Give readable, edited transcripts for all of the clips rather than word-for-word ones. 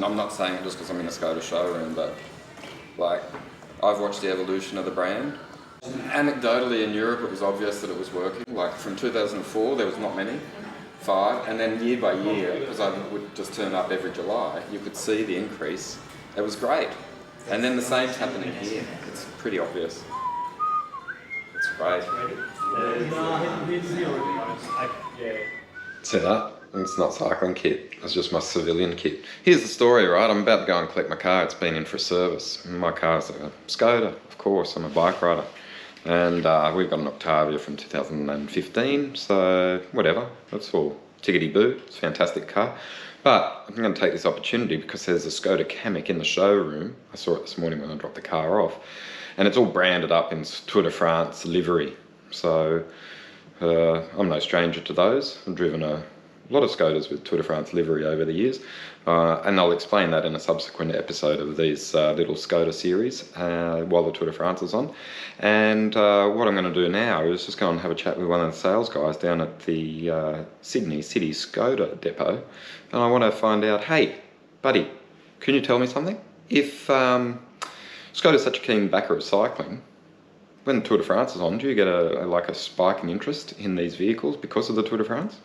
and I'm not saying it just because I'm in a Skoda showroom, but like, I've watched the evolution of the brand. Anecdotally in Europe it was obvious that it was working. Like from 2004 there was not many, 5, and then year by year, because I would just turn up every July, you could see the increase. It was great. And then the same's happening here. It's pretty obvious. It's great. See that? It's not cycling kit, it's just my civilian kit. Here's the story, right? I'm about to go and collect my car. It's been in for a service. My car's a Skoda, of course. I'm a bike rider. And we've got an Octavia from 2015, so whatever. That's all tickety-boo. It's a fantastic car. But I'm going to take this opportunity because there's a Skoda Kamiq in the showroom. I saw it this morning when I dropped the car off. And it's all branded up in Tour de France livery. So I'm no stranger to those. I've driven a lot of Skodas with Tour de France livery over the years. And I'll explain that in a subsequent episode of these little Skoda series while the Tour de France is on. And what I'm going to do now is just go and have a chat with one of the sales guys down at the Sydney City Skoda depot. And I want to find out, hey, buddy, can you tell me something? If Skoda's such a keen backer of cycling, when the Tour de France is on, do you get a spike in interest in these vehicles because of the Tour de France?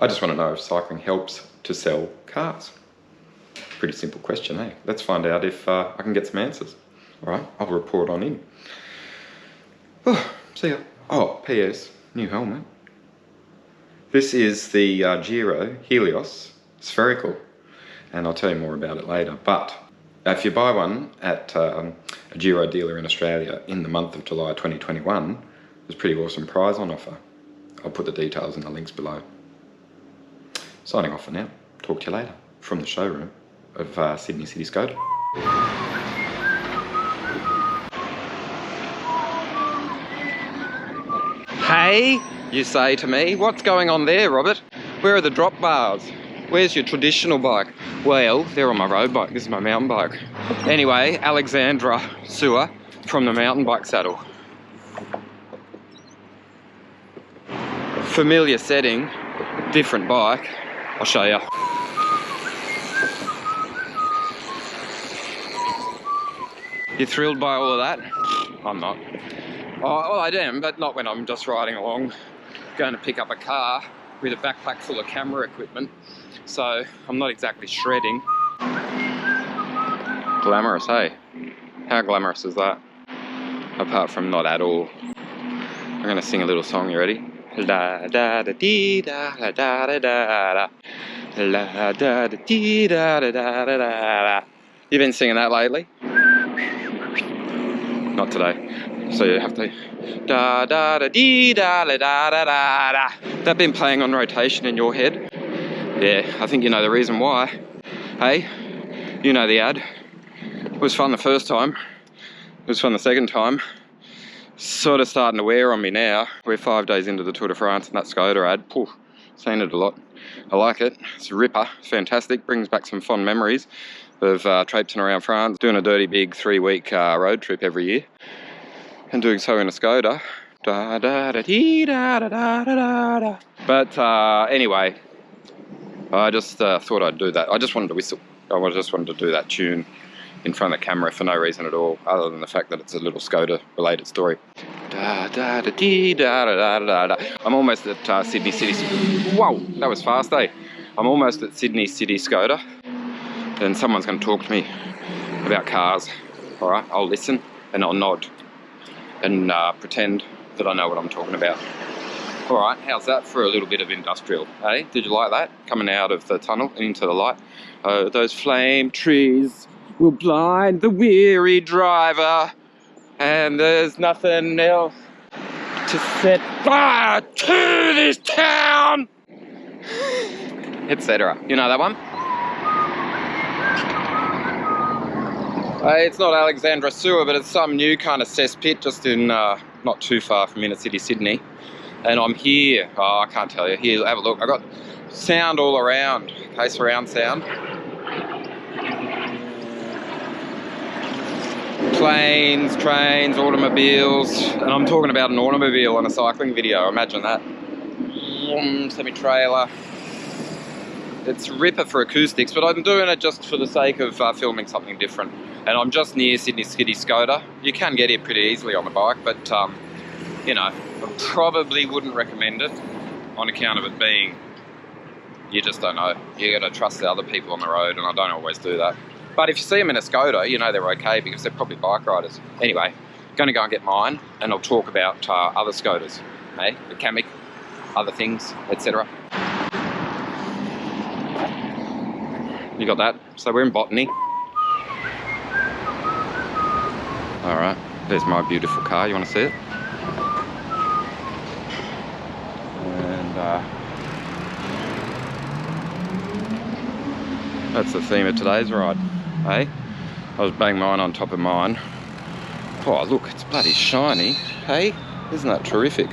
I just want to know if cycling helps to sell cars. Pretty simple question, eh? Let's find out if I can get some answers. All right, I'll report on in. Oh, see ya. Oh, P.S. New helmet. This is the Giro Helios spherical, and I'll tell you more about it later. But if you buy one at a Giro dealer in Australia in the month of July 2021, there's a pretty awesome prize on offer. I'll put the details in the links below. Signing off for now. Talk to you later from the showroom of Sydney City Skoda. Hey, you say to me, what's going on there, Robert? Where are the drop bars? Where's your traditional bike? Well, they're on my road bike. This is my mountain bike. Anyway, Alexandra Sewer from the mountain bike saddle. Familiar setting, different bike. I'll show you. You thrilled by all of that? I'm not. Oh, well, I am, but not when I'm just riding along, going to pick up a car with a backpack full of camera equipment. So I'm not exactly shredding. Glamorous, hey? How glamorous is that? Apart from not at all. I'm going to sing a little song. You ready? La da da dee da da da da da. La da da dee da da da da da. You been singing that lately? Not today. So you have to da da da dee da da da da da. That been playing on rotation in your head? Yeah, I think you know the reason why. Hey, you know the ad. It was fun the first time. It was fun the second time. Sort of starting to wear on me now. We're 5 days into the Tour de France and that Skoda ad, poof, seen it a lot. I like it. It's a ripper. It's fantastic. Brings back some fond memories of traipsing around France, doing a dirty big 3-week road trip every year, and doing so in a Skoda. Da da da dee da da da da da. But anyway, I just thought I'd do that. I just wanted to whistle. I just wanted to do that tune in front of the camera for no reason at all, other than the fact that it's a little Skoda related story. Da da da dee da da da da. I'm almost at Sydney City. Whoa, that was fast, eh? I'm almost at Sydney City Skoda, and someone's going to talk to me about cars. All right, I'll listen and I'll nod and pretend that I know what I'm talking about. All right, how's that for a little bit of industrial, eh? Did you like that? Coming out of the tunnel and into the light. Oh, those flame trees will blind the weary driver, and there's nothing else to set fire to this town, etc. You know that one? It's not Alexandra Sewer, but it's some new kind of cesspit just in not too far from inner city Sydney. And I'm here. Oh, I can't tell you. Here, have a look. I've got sound all around. Okay, surround sound. Planes, trains, automobiles, and I'm talking about an automobile on a cycling video. Imagine that. Semi-trailer. It's ripper for acoustics, but I'm doing it just for the sake of filming something different. And I'm just near Sydney City Skoda. You can get here pretty easily on the bike, but you know, I probably wouldn't recommend it on account of it being, you just don't know. You got to trust the other people on the road, and I don't always do that. But if you see them in a Skoda, you know they're okay because they're probably bike riders. Anyway, going to go and get mine, and I'll talk about other Skodas, hey, the Kamiq, other things, etc. You got that? So we're in Botany. All right, there's my beautiful car. You want to see it? And that's the theme of today's ride, hey? I was banging mine on top of mine. Oh, look, it's bloody shiny, hey? Isn't that terrific?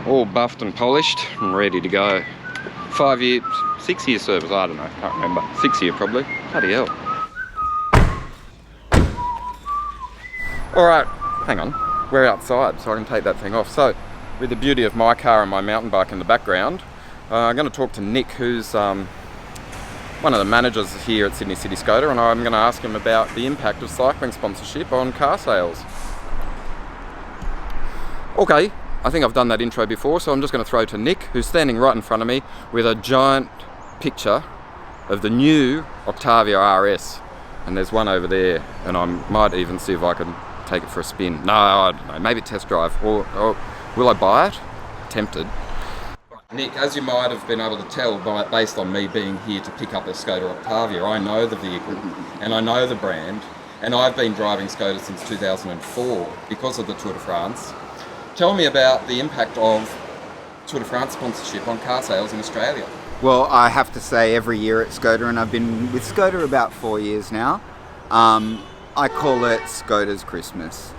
All buffed and polished and ready to go. 5 year, 6 year service, I don't know, can't remember. 6 year probably, bloody hell. All right, hang on, we're outside so I can take that thing off. So, with the beauty of my car and my mountain bike in the background, I'm going to talk to Nick, who's one of the managers here at Sydney City Skoda, and I'm going to ask him about the impact of cycling sponsorship on car sales. Okay, I think I've done that intro before, so I'm just going to throw to Nick, who's standing right in front of me with a giant picture of the new Octavia RS. And there's one over there, and I might even see if I can take it for a spin. No, I don't know, maybe test drive, or will I buy it? Tempted. Nick, as you might have been able to tell based on me being here to pick up a Skoda Octavia, I know the vehicle and I know the brand, and I've been driving Skoda since 2004 because of the Tour de France. Tell me about the impact of Tour de France sponsorship on car sales in Australia. Well, I have to say every year at Skoda, and I've been with Skoda about 4 years now, I call it Skoda's Christmas.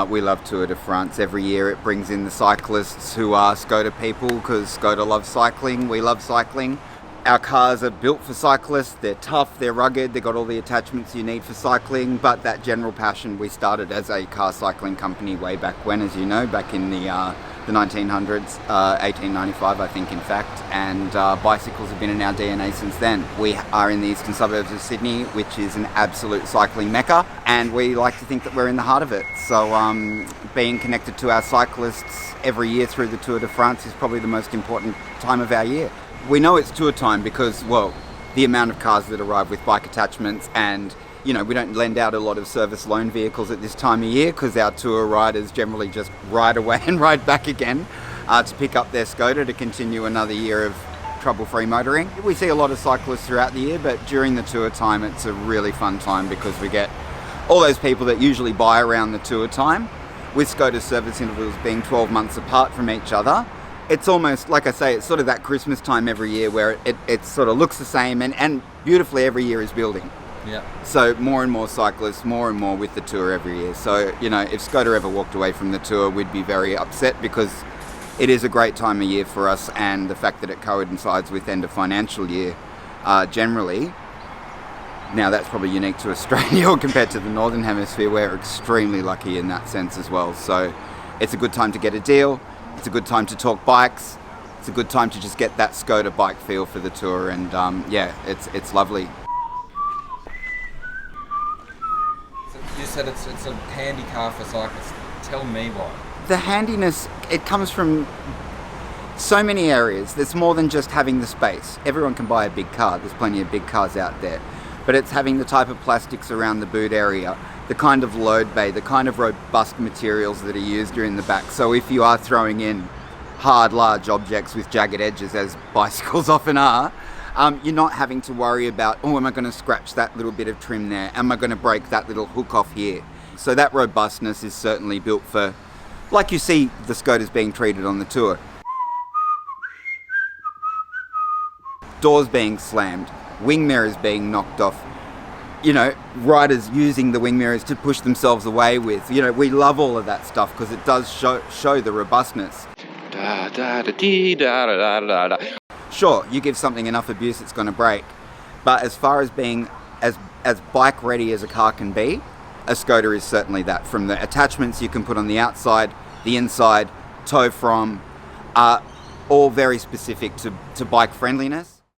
We love Tour de France. Every year it brings in the cyclists who are Skoda people because Skoda loves cycling, we love cycling. Our cars are built for cyclists, they're tough, they're rugged, they've got all the attachments you need for cycling, but that general passion, we started as a car cycling company way back when, as you know, back in the 1900s, 1895 I think in fact, and bicycles have been in our DNA since then. We are in the eastern suburbs of Sydney, which is an absolute cycling mecca, and we like to think that we're in the heart of it. So being connected to our cyclists every year through the Tour de France is probably the most important time of our year. We know it's tour time because, well, the amount of cars that arrive with bike attachments, and you know, we don't lend out a lot of service loan vehicles at this time of year because our tour riders generally just ride away and ride back again to pick up their Skoda to continue another year of trouble-free motoring. We see a lot of cyclists throughout the year, but during the tour time it's a really fun time because we get all those people that usually buy around the tour time, with Skoda's service intervals being 12 months apart from each other. It's almost, like I say, it's sort of that Christmas time every year where it sort of looks the same and beautifully every year is building. Yeah. So more and more cyclists, more and more with the tour every year. So, you know, if Skoda ever walked away from the tour, we'd be very upset because it is a great time of year for us, and the fact that it coincides with end of financial year generally. Now that's probably unique to Australia compared to the Northern Hemisphere. We're extremely lucky in that sense as well. So it's a good time to get a deal. It's a good time to talk bikes. It's a good time to just get that Skoda bike feel for the tour, and yeah, it's lovely. So you said it's a handy car for cyclists. Tell me why. The handiness, it comes from so many areas. There's more than just having the space. Everyone can buy a big car. There's plenty of big cars out there. But it's having the type of plastics around the boot area, the kind of load bay, the kind of robust materials that are used in the back. So if you are throwing in hard, large objects with jagged edges, as bicycles often are, you're not having to worry about, oh, am I going to scratch that little bit of trim there? Am I going to break that little hook off here? So that robustness is certainly built for, like you see the Skodas being treated on the tour. Doors being slammed, wing mirrors being knocked off, you know, riders using the wing mirrors to push themselves away with. You know, we love all of that stuff because it does show the robustness. Da, da, da, dee, da, da, da, da. Sure, you give something enough abuse, it's going to break. But as far as being as bike ready as a car can be, a Skoda is certainly that. From the attachments you can put on the outside, the inside, tow from, all very specific to bike friendliness.